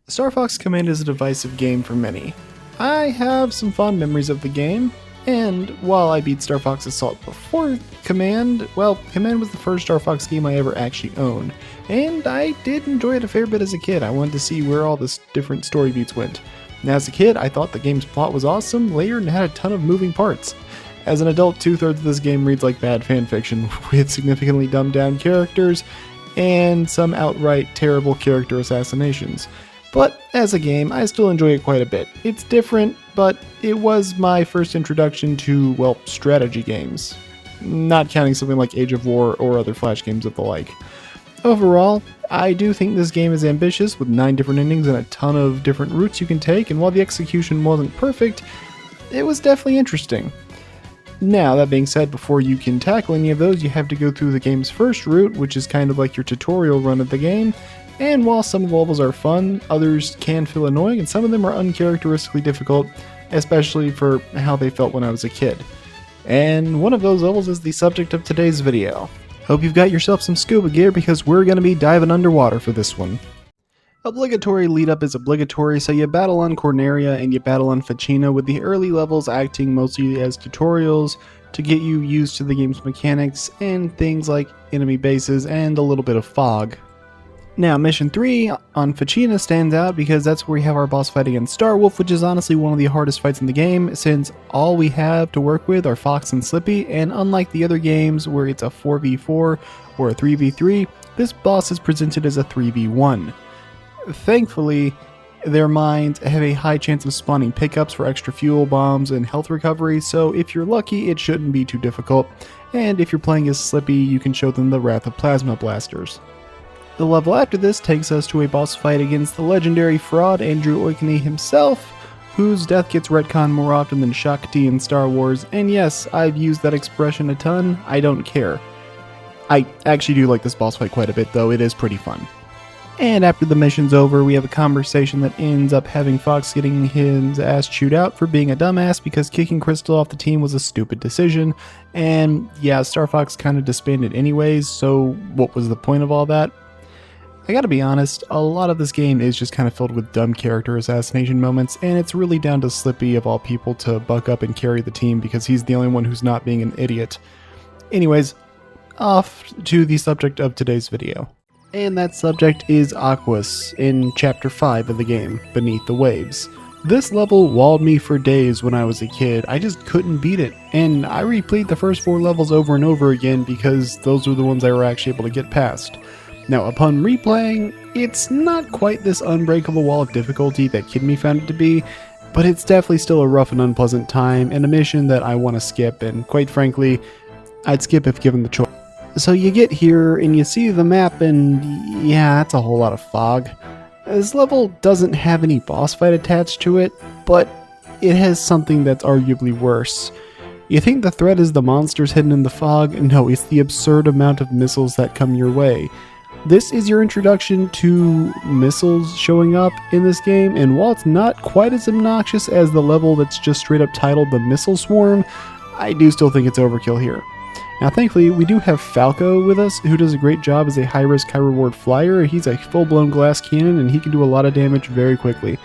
Star Fox Command is a divisive game for many. I have some fond memories of the game, and while I beat Star Fox Assault before Command, well, Command was the first Star Fox game I ever actually owned, and I did enjoy it a fair bit as a kid. I wanted to see where all the different story beats went. Now as a kid, I thought the game's plot was awesome, layered, and had a ton of moving parts. As an adult, 2/3 of this game reads like bad fanfiction, with significantly dumbed down characters, and some outright terrible character assassinations. But as a game, I still enjoy it quite a bit. It's different, but it was my first introduction to, well, strategy games. Not counting something like Age of War or other Flash games of the like. Overall, I do think this game is ambitious with 9 different endings and a ton of different routes you can take, and while the execution wasn't perfect, it was definitely interesting. Now, that being said, before you can tackle any of those, you have to go through the game's first route, which is kind of like your tutorial run of the game. And while some of the levels are fun, others can feel annoying, and some of them are uncharacteristically difficult, especially for how they felt when I was a kid. And one of those levels is the subject of today's video. Hope you've got yourself some scuba gear because we're going to be diving underwater for this one. Obligatory lead-up is obligatory, so you battle on Corneria and you battle on Ficina, with the early levels acting mostly as tutorials to get you used to the game's mechanics and things like enemy bases and a little bit of fog. Now, Mission 3 on Ficina stands out because that's where we have our boss fight against Starwolf, which is honestly one of the hardest fights in the game, since all we have to work with are Fox and Slippy, and unlike the other games where it's a 4v4 or a 3v3, this boss is presented as a 3v1. Thankfully, their mines have a high chance of spawning pickups for extra fuel, bombs, and health recovery, so if you're lucky, it shouldn't be too difficult, and if you're playing as Slippy, you can show them the wrath of plasma blasters. The level after this takes us to a boss fight against the legendary fraud Andrew Oikane himself, whose death gets retconned more often than Shakti in Star Wars, and yes, I've used that expression a ton, I don't care. I actually do like this boss fight quite a bit though, it is pretty fun. And after the mission's over, we have a conversation that ends up having Fox getting his ass chewed out for being a dumbass because kicking Crystal off the team was a stupid decision, and yeah, Star Fox kind of disbanded anyways, so what was the point of all that? I gotta be honest, a lot of this game is just kind of filled with dumb character assassination moments, and it's really down to Slippy of all people to buck up and carry the team because he's the only one who's not being an idiot. Anyways, off to the subject of today's video. And that subject is Aquas in Chapter 5 of the game, Beneath the Waves. This level walled me for days when I was a kid. I just couldn't beat it, and I replayed the first 4 levels over and over again because those were the ones I were actually able to get past. Now, upon replaying, it's not quite this unbreakable wall of difficulty that Kid Me found it to be, but it's definitely still a rough and unpleasant time, and a mission that I want to skip, and quite frankly, I'd skip if given the choice. So you get here, and you see the map, and yeah, that's a whole lot of fog. This level doesn't have any boss fight attached to it, but it has something that's arguably worse. You think the threat is the monsters hidden in the fog? No, it's the absurd amount of missiles that come your way. This is your introduction to missiles showing up in this game, and while it's not quite as obnoxious as the level that's just straight up titled the Missile Swarm, I do still think it's overkill here. Now thankfully, we do have Falco with us, who does a great job as a high-risk, high-reward flyer. He's a full-blown glass cannon, and he can do a lot of damage very quickly.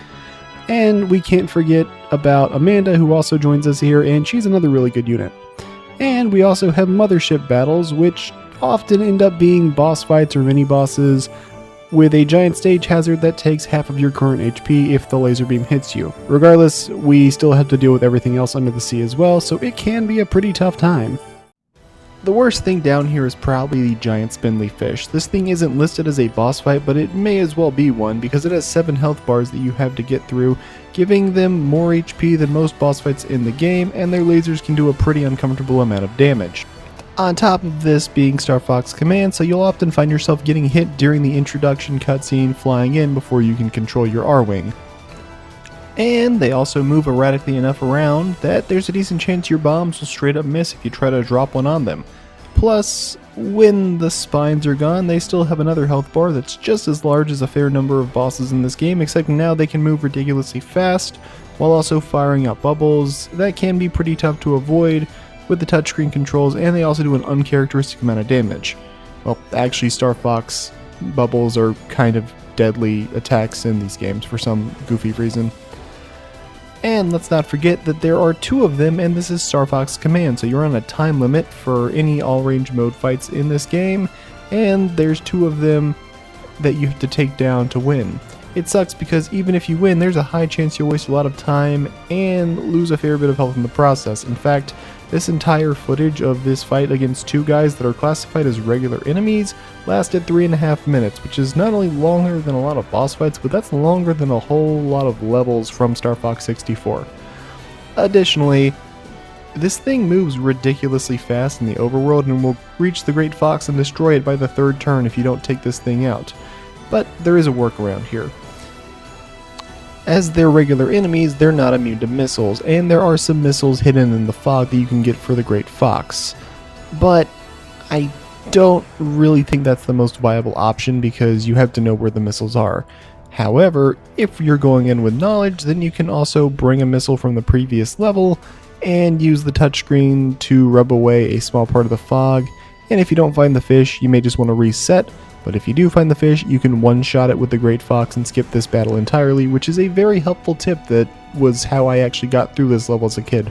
And we can't forget about Amanda, who also joins us here, and she's another really good unit. And we also have mothership battles, which often end up being boss fights or mini-bosses with a giant stage hazard that takes half of your current HP if the laser beam hits you. Regardless, we still have to deal with everything else under the sea as well, so it can be a pretty tough time. The worst thing down here is probably the giant spindly fish. This thing isn't listed as a boss fight, but it may as well be one because it has 7 health bars that you have to get through, giving them more HP than most boss fights in the game, and their lasers can do a pretty uncomfortable amount of damage. On top of this being Star Fox Command, so you'll often find yourself getting hit during the introduction cutscene flying in before you can control your R-Wing. And they also move erratically enough around that there's a decent chance your bombs will straight up miss if you try to drop one on them. Plus, when the spines are gone, they still have another health bar that's just as large as a fair number of bosses in this game, except now they can move ridiculously fast while also firing out bubbles. That can be pretty tough to avoid with the touchscreen controls, and they also do an uncharacteristic amount of damage. Well, actually, Star Fox bubbles are kind of deadly attacks in these games for some goofy reason. And let's not forget that there are 2 of them, and this is Star Fox Command, so you're on a time limit for any all-range mode fights in this game, and there's 2 of them that you have to take down to win. It sucks because even if you win, there's a high chance you'll waste a lot of time and lose a fair bit of health in the process. In fact, this entire footage of this fight against 2 guys that are classified as regular enemies lasted 3.5 minutes, which is not only longer than a lot of boss fights, but that's longer than a whole lot of levels from Star Fox 64. Additionally, this thing moves ridiculously fast in the overworld and will reach the Great Fox and destroy it by the 3rd turn if you don't take this thing out. But there is a workaround here. As they're regular enemies, they're not immune to missiles, and there are some missiles hidden in the fog that you can get for the Great Fox. But I don't really think that's the most viable option because you have to know where the missiles are. However, if you're going in with knowledge, then you can also bring a missile from the previous level and use the touchscreen to rub away a small part of the fog. And if you don't find the fish, you may just want to reset. But if you do find the fish, you can one-shot it with the Great Fox and skip this battle entirely, which is a very helpful tip that was how I actually got through this level as a kid.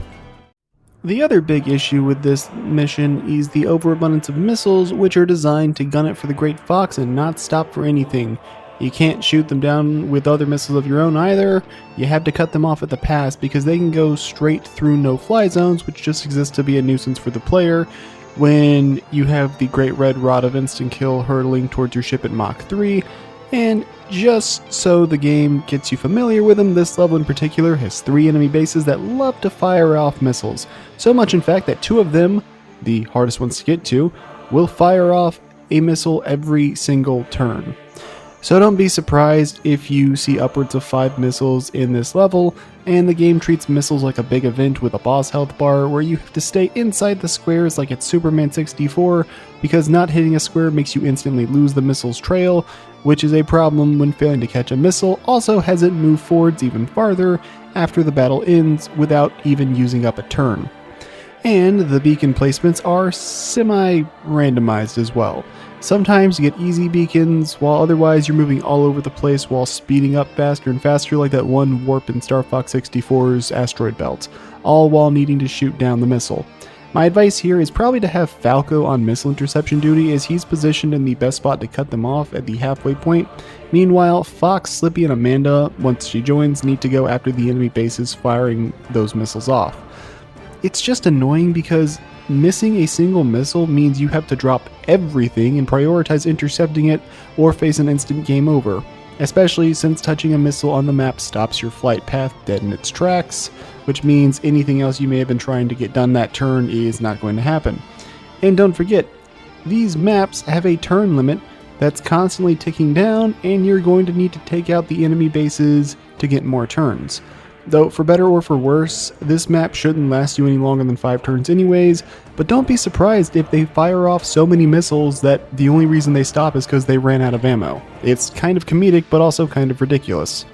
The other big issue with this mission is the overabundance of missiles, which are designed to gun it for the Great Fox and not stop for anything. You can't shoot them down with other missiles of your own either. You have to cut them off at the pass because they can go straight through no-fly zones, which just exist to be a nuisance for the player. When you have the Great Red Rod of Instant Kill hurtling towards your ship at Mach 3, and just so the game gets you familiar with them, this level in particular has 3 enemy bases that love to fire off missiles. So much in fact that 2 of them, the hardest ones to get to, will fire off a missile every single turn. So don't be surprised if you see upwards of 5 missiles in this level, and the game treats missiles like a big event with a boss health bar where you have to stay inside the squares like it's Superman 64, because not hitting a square makes you instantly lose the missile's trail, which is a problem when failing to catch a missile also has it move forwards even farther after the battle ends without even using up a turn. And the beacon placements are semi-randomized as well. Sometimes you get easy beacons, while otherwise you're moving all over the place while speeding up faster and faster like that one warp in Star Fox 64's asteroid belt, all while needing to shoot down the missile. My advice here is probably to have Falco on missile interception duty, as he's positioned in the best spot to cut them off at the halfway point. Meanwhile, Fox, Slippy, and Amanda, once she joins, need to go after the enemy bases firing those missiles off. It's just annoying because missing a single missile means you have to drop everything and prioritize intercepting it or face an instant game over, especially since touching a missile on the map stops your flight path dead in its tracks, which means anything else you may have been trying to get done that turn is not going to happen. And don't forget, these maps have a turn limit that's constantly ticking down, and you're going to need to take out the enemy bases to get more turns. Though, for better or for worse, this map shouldn't last you any longer than 5 turns anyways, but don't be surprised if they fire off so many missiles that the only reason they stop is because they ran out of ammo. It's kind of comedic, but also kind of ridiculous.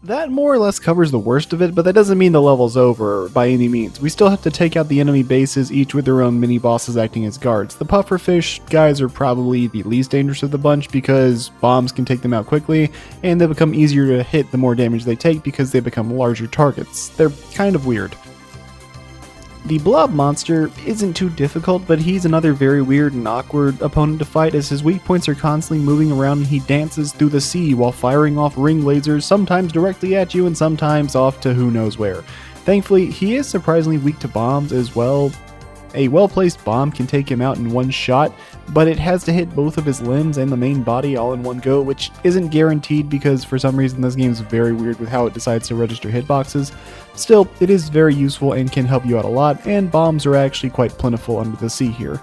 That more or less covers the worst of it, but that doesn't mean the level's over by any means. We still have to take out the enemy bases, each with their own mini-bosses acting as guards. The pufferfish guys are probably the least dangerous of the bunch because bombs can take them out quickly, and they become easier to hit the more damage they take because they become larger targets. They're kind of weird. The blob monster isn't too difficult, but he's another very weird and awkward opponent to fight, as his weak points are constantly moving around and he dances through the sea while firing off ring lasers, sometimes directly at you and sometimes off to who knows where. Thankfully, he is surprisingly weak to bombs as well. A well-placed bomb can take him out in one shot, but it has to hit both of his limbs and the main body all in one go, which isn't guaranteed because for some reason this game is very weird with how it decides to register hitboxes. Still, it is very useful and can help you out a lot, and bombs are actually quite plentiful under the sea here.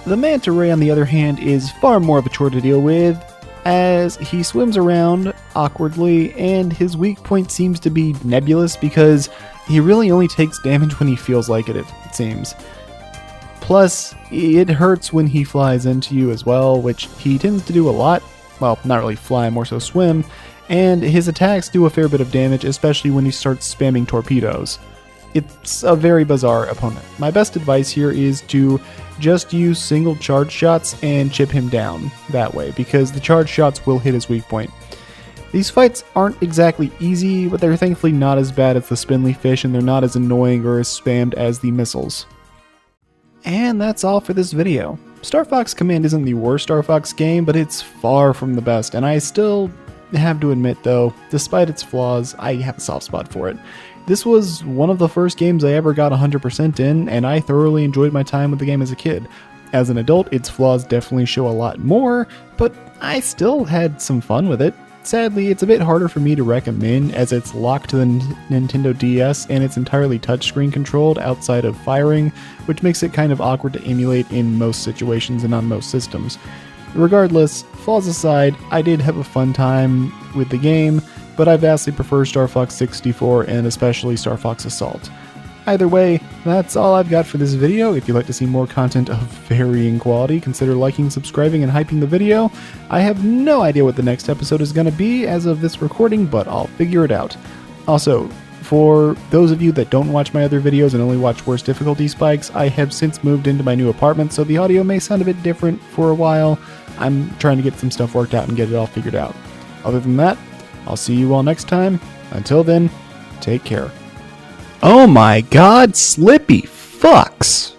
The manta ray, on the other hand, is far more of a chore to deal with, as he swims around awkwardly, and his weak point seems to be nebulous because he really only takes damage when he feels like it seems. Plus, it hurts when he flies into you as well, which he tends to do a lot. Well, not really fly, more so swim, and his attacks do a fair bit of damage, especially when he starts spamming torpedoes. It's a very bizarre opponent. My best advice here is to just use single charge shots and chip him down that way, because the charge shots will hit his weak point. These fights aren't exactly easy, but they're thankfully not as bad as the spindly fish, and they're not as annoying or as spammed as the missiles. And that's all for this video. Star Fox Command isn't the worst Star Fox game, but it's far from the best, and I still have to admit though, despite its flaws, I have a soft spot for it. This was one of the first games I ever got 100% in, and I thoroughly enjoyed my time with the game as a kid. As an adult, its flaws definitely show a lot more, but I still had some fun with it. Sadly, it's a bit harder for me to recommend as it's locked to the Nintendo DS and it's entirely touchscreen controlled outside of firing, which makes it kind of awkward to emulate in most situations and on most systems. Regardless, flaws aside, I did have a fun time with the game, but I vastly prefer Star Fox 64 and especially Star Fox Assault. Either way, that's all I've got for this video. If you'd like to see more content of varying quality, consider liking, subscribing, and hyping the video. I have no idea what the next episode is going to be as of this recording, but I'll figure it out. Also, for those of you that don't watch my other videos and only watch worse difficulty spikes, I have since moved into my new apartment, so the audio may sound a bit different for a while. I'm trying to get some stuff worked out and get it all figured out. Other than that, I'll see you all next time. Until then, take care. Oh my god, Slippy fucks!